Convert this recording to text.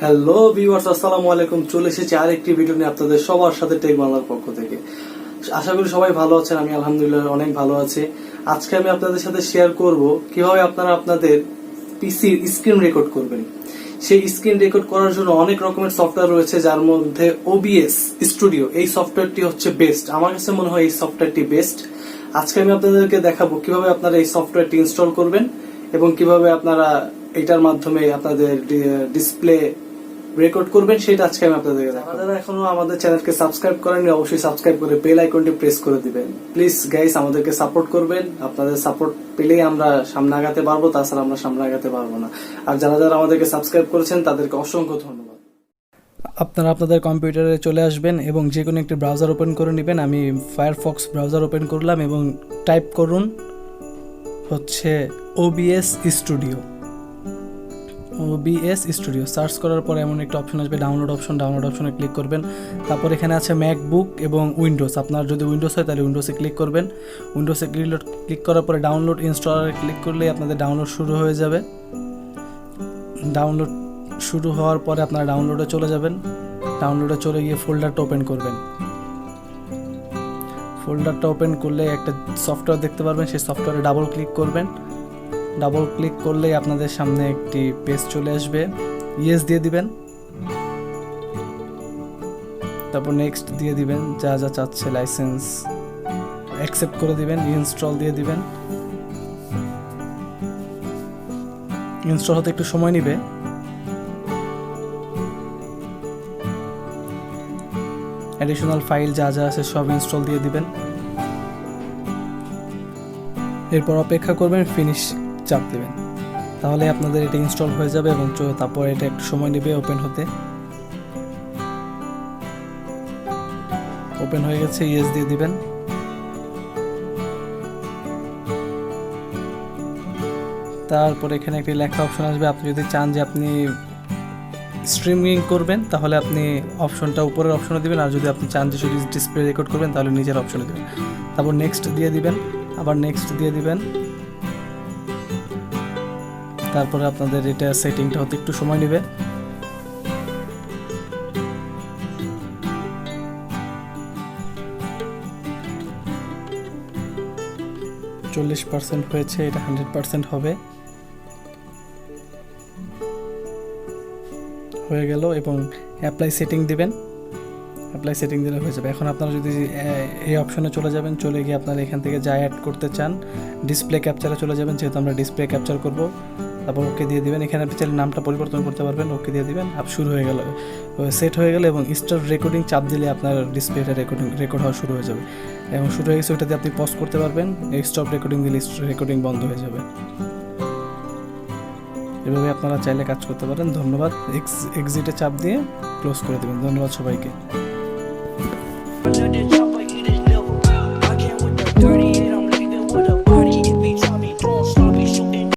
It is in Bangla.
হ্যালো ভিউয়ার্স, আসসালামু আলাইকুম। চলে এসেছি আরেকটি ভিডিও নিয়ে আপনাদের সবার সাথে টেক বাংলার পক্ষ থেকে। আশা করি সবাই ভালো আছেন। আমি আলহামদুলিল্লাহ অনেক ভালো আছি। আজকে আমি আপনাদের সাথে শেয়ার করব কিভাবে আপনারা আপনাদের পিসির স্ক্রিন রেকর্ড করবেন। সেই স্ক্রিন রেকর্ড করার জন্য অনেক রকমের সফটওয়্যার রয়েছে, যার মধ্যে OBS স্টুডিও এই সফটওয়্যারটি হচ্ছে বেস্ট। আমার কাছে মনে হয় এই সফটওয়্যারটি বেস্ট। আজকে আমি আপনাদেরকে দেখাবো কিভাবে আপনারা এই সফটওয়্যারটি ইনস্টল করবেন এবং কিভাবে আপনারা এটার মাধ্যমে আপনাদের ডিসপ্লে রেকর্ড করবেন, সেটা আজকে আমি আপনাদেরকে দেখাবো। আপনারা এখনো আমাদের চ্যানেলকে সাবস্ক্রাইব করেননি, অবশ্যই সাবস্ক্রাইব করে বেল আইকনটি প্রেস করে দিবেন। প্লিজ গাইস, আমাদেরকে সাপোর্ট করবেন। আপনাদের সাপোর্ট পেলেই আমরা সামনে আগাতে পারবো, তাছাড়া আমরা সামনে আগাতে পারবো না। আর যারা যারা আমাদেরকে সাবস্ক্রাইব করেছেন তাদেরকে অসংখ্য ধন্যবাদ। আপনারা আপনাদের কম্পিউটারে চলে আসবেন এবং যে কোনো একটি ব্রাউজার ওপেন করে নেবেন। আমি ফায়ারফক্স ব্রাউজার ওপেন করলাম এবং টাইপ করুন হচ্ছে OBS studio. OBS studio search করার পর এমন একটা অপশন আসবে, ডাউনলোড অপশনে ক্লিক করবেন। তারপর এখানে আছে ম্যাকবুক এবং উইন্ডোজ। আপনার যদি উইন্ডোজ হয় তাহলে উইন্ডোজে ক্লিক করবেন। উইন্ডোজে ক্লিক করার পরে ডাউনলোড ইনস্টলারে ক্লিক করলে আপনাদের ডাউনলোড শুরু হয়ে যাবে। ডাউনলোড শুরু হওয়ার পরে আপনারা ডাউনলোডে চলে যাবেন। ডাউনলোডে চলে গিয়ে ফোল্ডারটা ওপেন করবেন। ফোল্ডারটা ওপেন করলে একটা সফটওয়্যার দেখতে পারবেন, সেই সফটওয়্যারে ডাবল ক্লিক করবেন। ডাবল ক্লিক করলেই আপনাদের সামনে একটি পেজ চলে আসবে। ইয়েস দিয়ে দিবেন, তারপর নেক্সট দিয়ে দিবেন, যা যা চাচ্ছে লাইসেন্স অ্যাকসেপ্ট করে দিবেন, ইনস্টল দিয়ে দিবেন। ইনস্টল হতে একটু সময় নেবে। অ্যাডিশনাল ফাইল যা যা আছে সব ইনস্টল দিয়ে দিবেন। এরপর অপেক্ষা করবেন, ফিনিশ চাপ দেবেন, তাহলে আপনাদের এটা ইনস্টল হয়ে যাবে এবং তারপর এটা একটু সময় নেবে ওপেন হতে। ওপেন হয়ে গেছে, ইয়েস দিয়ে দিবেন। তারপর এখানে একটি লেখা অপশন আসবে। আপনি যদি চান যে আপনি স্ট্রিমিং করবেন তাহলে আপনি অপশনটা উপরের অপশনে দিবেন, আর যদি আপনি চান যে শুধু ডিসপ্লে রেকর্ড করবেন তাহলে নিচের অপশনে দিবেন। তারপর নেক্সট দিয়ে দিবেন, আবার নেক্সট দিয়ে দিবেন। তারপরে আপনাদের এটা সেটিংটা হতে একটু সময় নেবে। %40 হয়েছে, এটা 100% হবে, হয়ে গেল। এবং অ্যাপ্লাই সেটিং দিবেন। অ্যাপ্লাই সেটিং দিলে হয়ে যাবে। এখন আপনারা যদি এই অপশনে চলে যাবেন, চলে গিয়ে আপনারা এখান থেকে যা অ্যাড করতে চান ডিসপ্লে ক্যাপচারে চলে যাবেন, যেহেতু আমরা ডিসপ্লে ক্যাপচার করব। তারপর ওকে দিয়ে দিবেন। এখানে আপনি চাইলে নামটা পরিবর্তন করতে পারবেন, ওকে দিয়ে দিবেন। শুরু হয়ে গেল, সেট হয়ে গেল এবং স্টার্ট রেকর্ডিং চাপ দিলে আপনার ডিসপ্লেটা রেকর্ড হওয়া শুরু হয়ে যাবে এবং শুরু হয়ে গেছে। ওইটাতে আপনি পজ করতে পারবেন। স্টপ রেকর্ডিং দিলে রেকর্ডিং বন্ধ হয়ে যাবে। এভাবে আপনারা চাইলে কাজ করতে পারেন। ধন্যবাদ। এক্সিটে চাপ দিয়ে ক্লোজ করে দেবেন। ধন্যবাদ সবাইকে।